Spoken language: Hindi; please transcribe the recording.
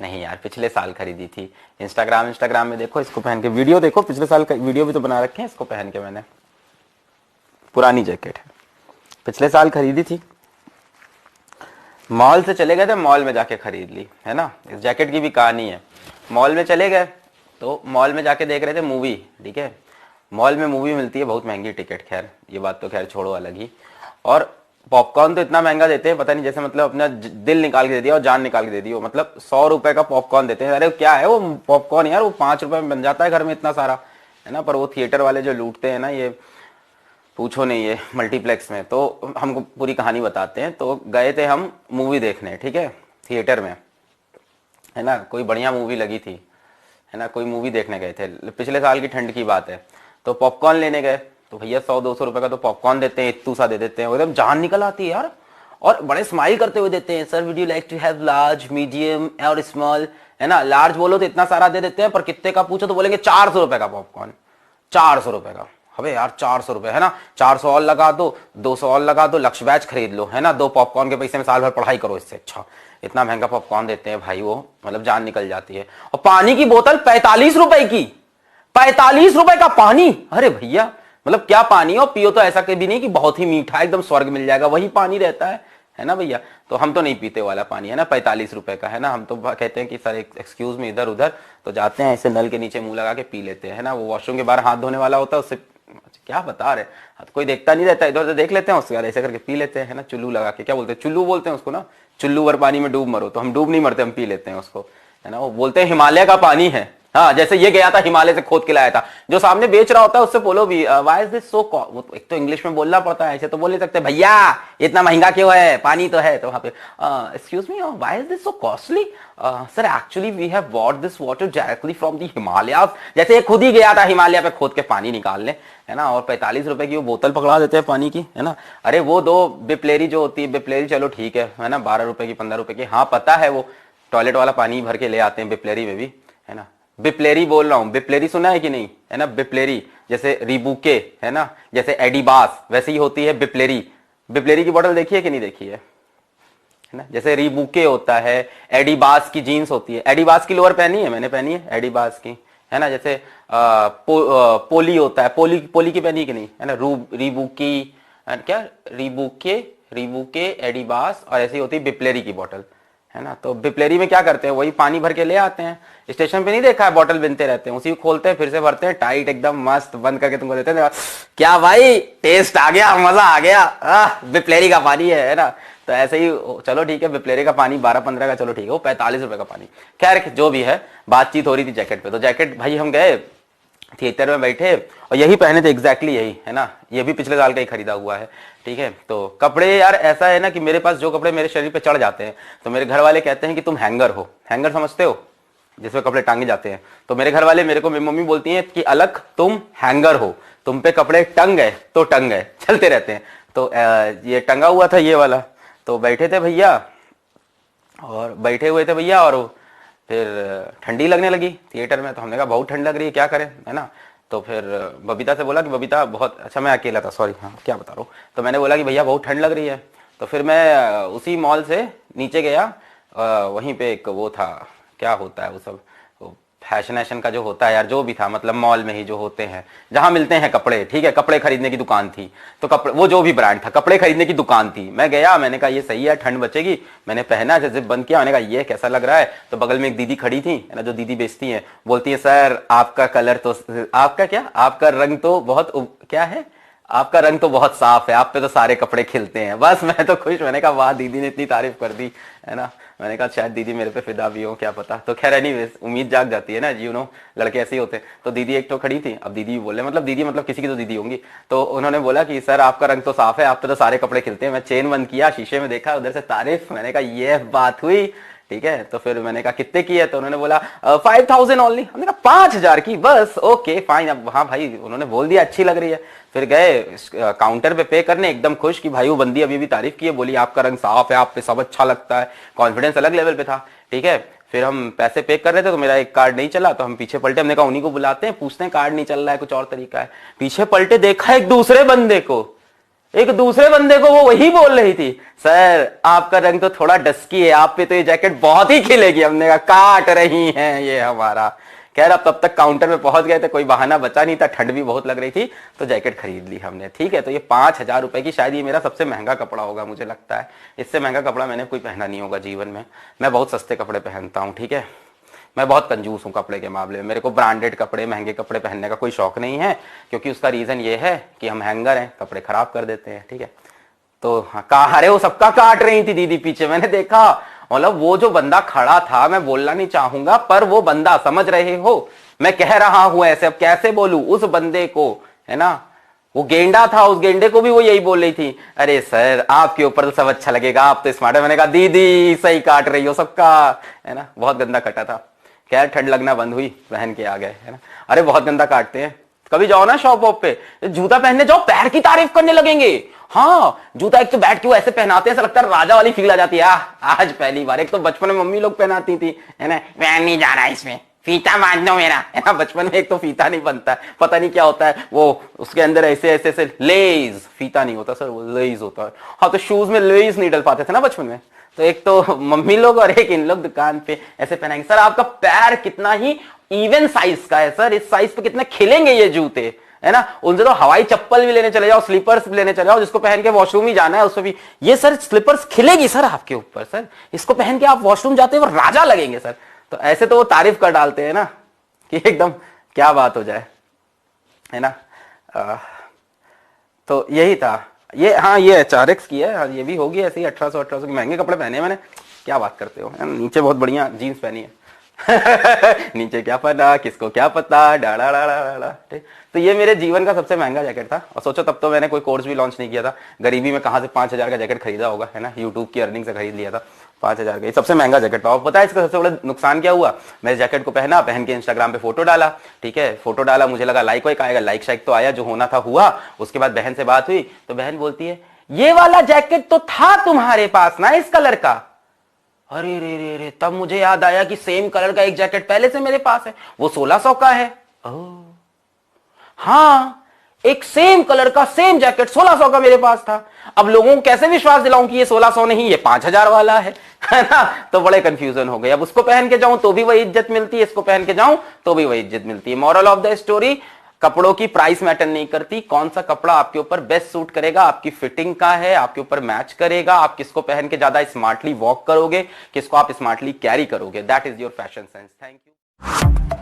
नहीं यार, पिछले साल खरीदी थी। इंस्टाग्राम में देखो, इसको पहन के वीडियो देखो, पिछले साल का वीडियो भी तो बना रखे हैं इसको पहन के मैंने। पुरानी जैकेट है, पिछले साल खरीदी थी। मॉल से चले गए थे, मॉल में जाके खरीद ली है ना। इस जैकेट की भी कहानी है। मॉल में चले गए तो मॉल में जाके देख रहे थे मूवी, ठीक है। मॉल में मूवी मिलती है बहुत महंगी टिकट, खैर ये बात तो खैर छोड़ो अलग ही। और पॉपकॉर्न तो इतना महंगा देते हैं, पता नहीं, जैसे मतलब अपना दिल निकाल के दे दिया और जान निकाल के दे दी हो। मतलब 100 रुपए का पॉपकॉर्न देते हैं। अरे क्या है वो पॉपकॉर्न यार, वो 5 रुपए में बन जाता है घर में इतना सारा, है ना। पर वो थिएटर वाले जो लूटते हैं ना, ये पूछो नहीं, ये मल्टीप्लेक्स में। तो हमको पूरी कहानी बताते हैं। तो गए थे हम मूवी देखने, ठीक है, थिएटर में, है ना। कोई बढ़िया मूवी लगी थी, है ना, कोई मूवी देखने गए थे, पिछले साल की ठंड की बात है। तो पॉपकॉर्न लेने गए तो भैया 100-200 रुपए का तो पॉपकॉर्न देते हैं, इत्तू सा दे देते हैं, एकदम जान निकल आती है यार। और बड़े स्माइल करते हुए देते हैं, sir would you like to have large, medium और स्मॉल, है ना। लार्ज बोलो तो इतना सारा दे देते हैं, पर कितने का पूछो तो बोलेंगे 400 रुपए का पॉपकॉर्न, 400 रुपए का। अबे यार 400 रुपए, है ना, 400 और लगा दो, 200 और लगा दो, लक्ष्य बैच खरीद लो, है ना। 2 पॉपकॉर्न के पैसे में साल भर पढ़ाई करो, इससे अच्छा। इतना महंगा पॉपकॉर्न देते हैं भाई, वो मतलब जान निकल जाती है। और पानी की बोतल 45 रुपए की, 45 रुपए का पानी। अरे भैया मतलब क्या पानी हो, पियो तो ऐसा कभी नहीं कि बहुत ही मीठा एकदम स्वर्ग मिल जाएगा, वही पानी रहता है ना भैया। तो हम तो नहीं पीते वाला पानी, है ना, 45 रुपए का, है ना। हम तो कहते हैं कि सर एक्सक्यूज में, इधर उधर तो जाते हैं, ऐसे नल के नीचे मुंह लगा के पी लेते हैं, है ना। वो वॉशरूम के बाहर हाथ धोने वाला होता है, उससे क्या बता रहे, कोई देखता नहीं रहता, इधर उधर देख लेते हैं, उसके बाद ऐसे करके पी लेते हैं, है ना। चुल्लू लगा के, क्या बोलते हैं, चुल्लू बोलते हैं उसको ना। चुल्लू भर पानी में डूब मरो, तो हम डूब नहीं मरते, हम पी लेते हैं उसको, है ना। वो बोलते हैं हिमालय का पानी है। हाँ, जैसे ये गया था हिमालय से खोद के लाया था। जो सामने बेच रहा होता है उससे बोलो भी व्हाई इज दिस सो, वो एक तो इंग्लिश में बोलना पड़ता है, ऐसे तो बोल नहीं सकते भैया इतना महंगा क्यों है, पानी तो है। तो वहां पे excuse me, why is this so costly, sir actually we have bought this water directly from the Himalayas. जैसे ये खुद ही गया था हिमालय पे खोद के पानी निकालने, है ना। और 45 रुपए की वो बोतल पकड़ा देते हैं पानी की, है ना। अरे वो 2 बिप्लेरी जो होती है, बिप्लेरी चलो ठीक है ना, 12 रुपए की, 15 रुपए की, हाँ पता है, वो टॉयलेट वाला पानी भर के ले आते हैं बिप्लेरी में भी, है ना। बिप्लेरी बोल रहा हूँ, बिप्लेरी सुना है कि नहीं, है ना। बिप्लेरी जैसे रीबूके, है ना, जैसे एडिबास वैसे ही होती है बिप्लेरी। बिप्लेरी की बोतल देखी है कि नहीं देखी है ना। जैसे रीबूके होता है, एडिबास की जीन्स होती है, एडिबास की लोअर पहनी है मैंने, पहनी है एडिबास की, है ना। जैसे पोली होता है, पोली की पहनी है कि नहीं, है ना। रीबूकी, क्या, रीबूके एडिबास, और ऐसी होती है बिप्लेरी की बोतल, है ना। तो बिप्लेरी में क्या करते हैं, वही पानी भर के ले आते हैं। स्टेशन पे नहीं देखा है बोतल बिनते रहते हैं, उसी को खोलते हैं, फिर से भरते हैं, टाइट एकदम मस्त बंद करके तुमको देते हैं। क्या भाई टेस्ट आ गया, मजा आ गया, बिप्लेरी का पानी है ना। तो ऐसे ही चलो ठीक है, बिप्लेरी का पानी 12-15 का, चलो ठीक है, वो 45 रुपए का पानी। खैर जो भी है, बातचीत हो रही थी जैकेट पे। तो जैकेट भाई हम गए थिएटर में बैठे और यही पहने थे, एग्जैक्टली यही, है ना। ये भी पिछले साल का ही खरीदा हुआ है, ठीक है। तो कपड़े यार ऐसा है ना कि मेरे पास जो कपड़े मेरे शरीर पे चढ़ जाते हैं, तो मेरे घर वाले कहते हैं कि तुम हैंगर हो। हैंगर समझते हो, जिसमें कपड़े टांगे जाते हैं। तो मेरे घर वाले मेरे को, मेरी मम्मी बोलती है कि अलग तुम हैंगर हो, तुम पे कपड़े टंग गए तो टंग गए, चलते रहते हैं। तो ये टंगा हुआ था ये वाला। तो बैठे थे भैया, और बैठे हुए थे भैया, और फिर ठंडी लगने लगी थिएटर में। तो हमने कहा बहुत ठंड लग रही है, क्या करें, है ना। तो फिर बबीता से बोला कि बबीता बहुत, अच्छा मैं अकेला था, सॉरी, हाँ क्या बता रहा हूँ। तो मैंने बोला कि भैया बहुत ठंड लग रही है। तो फिर मैं उसी मॉल से नीचे गया, वहीं पे एक वो था, क्या होता है वो सब, फैशन का जो होता है यार, जो भी था, मतलब मॉल में ही जो होते हैं, जहां मिलते हैं कपड़े, ठीक है, कपड़े खरीदने की दुकान थी। तो कपड़े, वो जो भी ब्रांड था, कपड़े खरीदने की दुकान थी। मैं गया, मैंने कहा ये सही है, ठंड बचेगी। मैंने पहना, जैसे बंद किया, मैंने कहा ये कैसा लग रहा है। तो बगल में एक दीदी खड़ी थी, है ना, जो दीदी बेचती हैं, बोलती है सर आपका कलर तो, आपका क्या, आपका रंग तो बहुत, क्या है, आपका रंग तो बहुत साफ है, आप पे तो सारे कपड़े खिलते हैं। बस मैं तो खुश, मैंने कहा वाह दीदी ने इतनी तारीफ कर दी, है ना। मैंने कहा शायद दीदी मेरे पे फिदा भी हो, क्या पता। तो खैर एनीवेज, उम्मीद जाग जाती है ना, यू नो, लड़के ऐसे ही होते हैं। तो दीदी एक तो खड़ी थी, अब दीदी भी बोले, मतलब दीदी मतलब किसी की तो दीदी होंगी। तो उन्होंने बोला कि सर आपका रंग तो साफ है, आप पे तो सारे कपड़े खिलते हैं। मैं चेन बंद किया, शीशे में देखा, उधर से तारीफ। मैंने कहा ये बात हुई, ठीक है। तो फिर मैंने कहा कितने की है, तो उन्होंने बोला 5000 ओनली। हमने कहा 5000 की, बस ओके फाइन। अब हाँ भाई, उन्होंने बोल दिया अच्छी लग रही है। फिर गए काउंटर पे करने, एकदम खुश कि भाई वो बंदी अभी भी तारीफ की है, बोली आपका रंग साफ है, आप पे सब अच्छा लगता है। कॉन्फिडेंस अलग लेवल पे था, ठीक है। फिर हम पैसे पे कर रहे थे, तो मेरा एक कार्ड नहीं चला, तो हम पीछे पलटे, हमने कहा उन्हीं को बुलाते हैं, पूछते हैं कार्ड नहीं चल रहा है, कुछ और तरीका है। पीछे पलटे, देखा एक दूसरे बंदे को, एक दूसरे बंदे को वो वही बोल रही थी, सर आपका रंग तो थोड़ा डस्की है, आप पे तो ये जैकेट बहुत ही खिलेगी। हमने कहा काट रही हैं ये हमारा। खैर अब तब तक काउंटर पे पहुंच गए थे, कोई बहाना बचा नहीं था, ठंड भी बहुत लग रही थी, तो जैकेट खरीद ली हमने। ठीक है, तो ये 5,000 रुपए की, शायद ये मेरा सबसे महंगा कपड़ा होगा मुझे लगता है। इससे महंगा कपड़ा मैंने कोई पहना नहीं होगा जीवन में। मैं बहुत सस्ते कपड़े पहनता हूँ, ठीक है, मैं बहुत कंजूस हूँ कपड़े के मामले में। मेरे को ब्रांडेड कपड़े, महंगे कपड़े पहनने का कोई शौक नहीं है, क्योंकि उसका रीजन ये है कि हम हैंगर हैं, कपड़े खराब कर देते हैं। ठीक है, तो हाँ, अरे वो सबका काट रही थी दीदी पीछे, मैंने देखा। मतलब वो जो बंदा खड़ा था, मैं बोलना नहीं चाहूंगा, पर वो बंदा, समझ रहे हो, मैं कह रहा हूं ऐसे, अब कैसे बोलूं उस बंदे को, है ना, वो गेंडा था, उस गेंडे को भी वो यही बोल रही थी, अरे सर आपके ऊपर तो सब अच्छा लगेगा, आप तो स्मार्ट है। मैंने कहा दीदी सही काट रही हो सबका, है ना, बहुत गंदा कटा था। खैर ठंड लगना बंद हुई, पहन के आ गए, है ना। अरे बहुत गंदा काटते हैं। कभी जाओ ना शॉप वॉप पे, जूता पहनने जाओ, पैर की तारीफ करने लगेंगे। हाँ, जूता एक तो बैठ के वो ऐसे पहनाते हैं, ऐसा लगता है राजा वाली फील आ जाती है। आज पहली बार, एक तो बचपन में मम्मी लोग पहनाती थी, है ना, मैं नहीं जा रहा इसमें, फीता बांध दो मेरा, है ना। बचपन में एक तो फीता नहीं बनता है, पता नहीं क्या होता है वो, उसके अंदर ऐसे ऐसे ऐसे लेज, फीता नहीं होता सर, वो लेज होता है। हाँ, तो शूज में लेज नहीं डल पाते थे ना बचपन में, तो एक तो मम्मी लोग और एक इन लोग दुकान पे ऐसे पहनाएंगे। सर आपका पैर कितना ही इवन साइज का है सर, इस साइज पे कितने खिलेंगे ये जूते, है ना। उनसे तो हवाई चप्पल भी लेने चले जाओ, स्लीपर्स भी लेने चले जाओ, जिसको पहन के वॉशरूम ही जाना है उसको भी, ये सर स्लीपर्स खिलेगी सर आपके ऊपर, सर इसको पहन के आप वॉशरूम जाते हो राजा लगेंगे सर। तो ऐसे तो वो तारीफ कर डालते हैं ना कि एकदम क्या बात हो जाए, है ना। तो यही था ये। हाँ, ये HRX की है, हाँ, ये भी होगी ऐसे ही 1800 की। महंगे कपड़े पहने मैंने, क्या बात करते हो, नीचे बहुत बढ़िया जीन्स पहनी है। नीचे क्या पता, किसको क्या पता, डाड़ा डाड़ा डाड़ा। ठीक, तो ये मेरे जीवन का सबसे महंगा जैकेट था। और सोचो तब तो मैंने कोई कोर्स भी लॉन्च नहीं किया था, गरीबी में कहाँ से 5,000 का जैकेट खरीदा होगा, है ना, यूट्यूब की अर्निंग से खरीद लिया था 5,000 का। ये सबसे महंगा जैकेट था। और पता है इसका सबसे बड़ा नुकसान क्या हुआ, मैं इस जैकेट को पहना, पहन के इंस्टाग्राम पे फोटो डाला, ठीक है, फोटो डाला, मुझे लगा लाइक वाइक आएगा, लाइक शाइक तो आया, जो होना था हुआ। उसके बाद बहन से बात हुई, तो बहन बोलती है ये वाला जैकेट तो था तुम्हारे पास ना इस कलर का। अरे रे रे रे, तब मुझे याद आया कि सेम कलर का एक जैकेट पहले से मेरे पास है, वो 1600 का है। हाँ, एक सेम कलर का सेम जैकेट 1600 का मेरे पास था। अब लोगों को कैसे विश्वास दिलाऊं कि ये 1600 नहीं, ये 5,000 वाला है ना। तो बड़े कंफ्यूजन हो गए। अब उसको पहन के जाऊं तो भी वही इज्जत मिलती है, इसको पहन के जाऊं तो भी वही इज्जत मिलती है। मॉरल ऑफ द स्टोरी, कपड़ों की प्राइस मैटर नहीं करती, कौन सा कपड़ा आपके ऊपर बेस्ट सूट करेगा, आपकी फिटिंग का है, आपके ऊपर मैच करेगा, आप किसको पहन के ज्यादा स्मार्टली वॉक करोगे, किसको आप स्मार्टली कैरी करोगे, that is your fashion sense. Thank you.